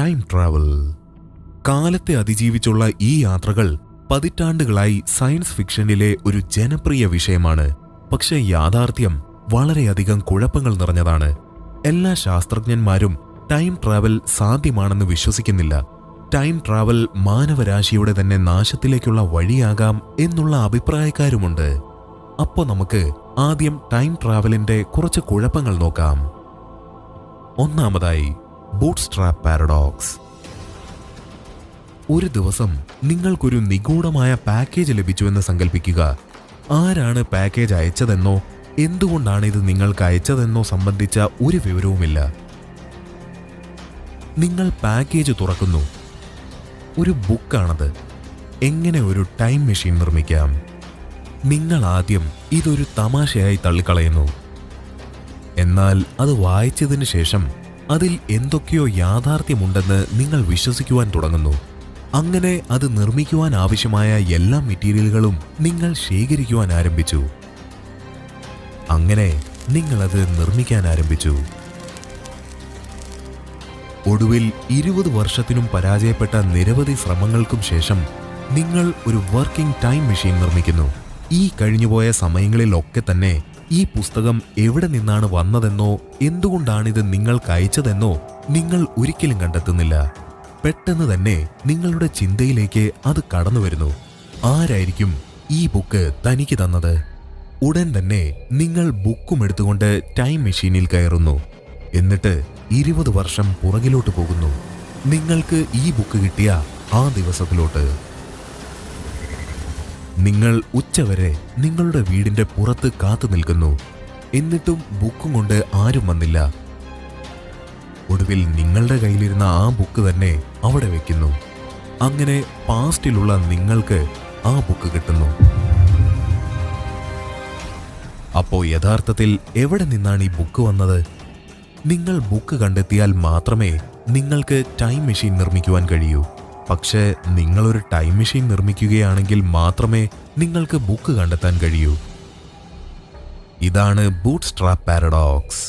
Time travel. കാലത്തെ അതിജീവിച്ചുള്ള ഈ യാത്രകൾ പതിറ്റാണ്ടുകളായി സയൻസ് ഫിക്ഷനിലെ ഒരു ജനപ്രിയ വിഷയമാണ്. പക്ഷേ യാഥാർത്ഥ്യം വളരെയധികം കുഴപ്പങ്ങൾ നിറഞ്ഞതാണ്. എല്ലാ ശാസ്ത്രജ്ഞന്മാരും ടൈം ട്രാവൽ സാധ്യമാണെന്ന് വിശ്വസിക്കുന്നില്ല. ടൈം ട്രാവൽ മാനവരാശിയുടെ തന്നെ നാശത്തിലേക്കുള്ള വഴിയാകാം എന്നുള്ള അഭിപ്രായക്കാരുമുണ്ട്. അപ്പോൾ നമുക്ക് ആദ്യം ടൈം ട്രാവലിന്റെ കുറച്ച് കുഴപ്പങ്ങൾ നോക്കാം. ഒന്നാമതായി, ബൂട്ട്സ്ട്രാപ്പ് പാരഡോക്സ്. ഒരു ദിവസം നിങ്ങൾക്കൊരു നിഗൂഢമായ പാക്കേജ് ലഭിച്ചുവെന്ന് സങ്കല്പിക്കുക. ആരാണ് പാക്കേജ് അയച്ചതെന്നോ എന്തുകൊണ്ടാണ് ഇത് നിങ്ങൾക്ക് അയച്ചതെന്നോ സംബന്ധിച്ച ഒരു വിവരവുമില്ല. നിങ്ങൾ പാക്കേജ് തുറക്കുന്നു. ഒരു ബുക്കാണത്. എങ്ങനെ ഒരു ടൈം മെഷീൻ നിർമ്മിക്കാം. നിങ്ങൾ ആദ്യം ഇതൊരു തമാശയായി തള്ളിക്കളയുന്നു. എന്നാൽ അത് വായിച്ചതിന് ശേഷം അതിൽ എന്തൊക്കെയോ യാഥാർത്ഥ്യമുണ്ടെന്ന് നിങ്ങൾ വിശ്വസിക്കുവാൻ തുടങ്ങുന്നു. അങ്ങനെ അത് നിർമ്മിക്കുവാൻ ആവശ്യമായ എല്ലാ മെറ്റീരിയലുകളും നിങ്ങൾ ശേഖരിക്കുവാൻ ആരംഭിച്ചു. അങ്ങനെ നിങ്ങളത് നിർമ്മിക്കാൻ ആരംഭിച്ചു. ഒടുവിൽ 20 വർഷത്തിനും പരാജയപ്പെട്ട നിരവധി ശ്രമങ്ങൾക്കും ശേഷം നിങ്ങൾ ഒരു വർക്കിംഗ് ടൈം മെഷീൻ നിർമ്മിക്കുന്നു. ഈ കഴിഞ്ഞുപോയ സമയങ്ങളിലൊക്കെ തന്നെ ഈ പുസ്തകം എവിടെ നിന്നാണ് വന്നതെന്നോ എന്തുകൊണ്ടാണിത് നിങ്ങൾക്ക് അയച്ചതെന്നോ നിങ്ങൾ ഒരിക്കലും കണ്ടെത്തുന്നില്ല. പെട്ടെന്ന് തന്നെ നിങ്ങളുടെ ചിന്തയിലേക്ക് അത് കടന്നു വരുന്നു. ആരായിരിക്കും ഈ ബുക്ക് തനിക്ക് തന്നത്? ഉടൻ തന്നെ നിങ്ങൾ ബുക്കും എടുത്തുകൊണ്ട് ടൈം മെഷീനിൽ കയറുന്നു. എന്നിട്ട് 20 വർഷം പുറകിലോട്ട് പോകുന്നു. നിങ്ങൾക്ക് ഈ ബുക്ക് കിട്ടിയ ആ ദിവസത്തിലോട്ട്. നിങ്ങൾ ഉച്ചവരെ നിങ്ങളുടെ വീടിന്റെ പുറത്ത് കാത്തു നിൽക്കുന്നു. എന്നിട്ടും ബുക്കും കൊണ്ട് ആരും വന്നില്ല. ഒടുവിൽ നിങ്ങളുടെ കയ്യിലിരുന്ന ആ ബുക്ക് തന്നെ അവിടെ വെക്കുന്നു. അങ്ങനെ പാസ്റ്റിലുള്ള നിങ്ങൾക്ക് ആ ബുക്ക് കിട്ടുന്നു. അപ്പോ യഥാർത്ഥത്തിൽ എവിടെ നിന്നാണ് ഈ ബുക്ക് വന്നത്? നിങ്ങൾ ബുക്ക് കണ്ടെത്തിയാൽ മാത്രമേ നിങ്ങൾക്ക് ടൈം മെഷീൻ നിർമ്മിക്കുവാൻ കഴിയൂ. പക്ഷേ നിങ്ങളൊരു ടൈം മെഷീൻ നിർമ്മിക്കുകയാണെങ്കിൽ മാത്രമേ നിങ്ങൾക്ക് ബുക്ക് കണ്ടെത്താൻ കഴിയൂ. ഇതാണ് ബൂട്ട്സ്ട്രാപ്പ് പാരഡോക്സ്.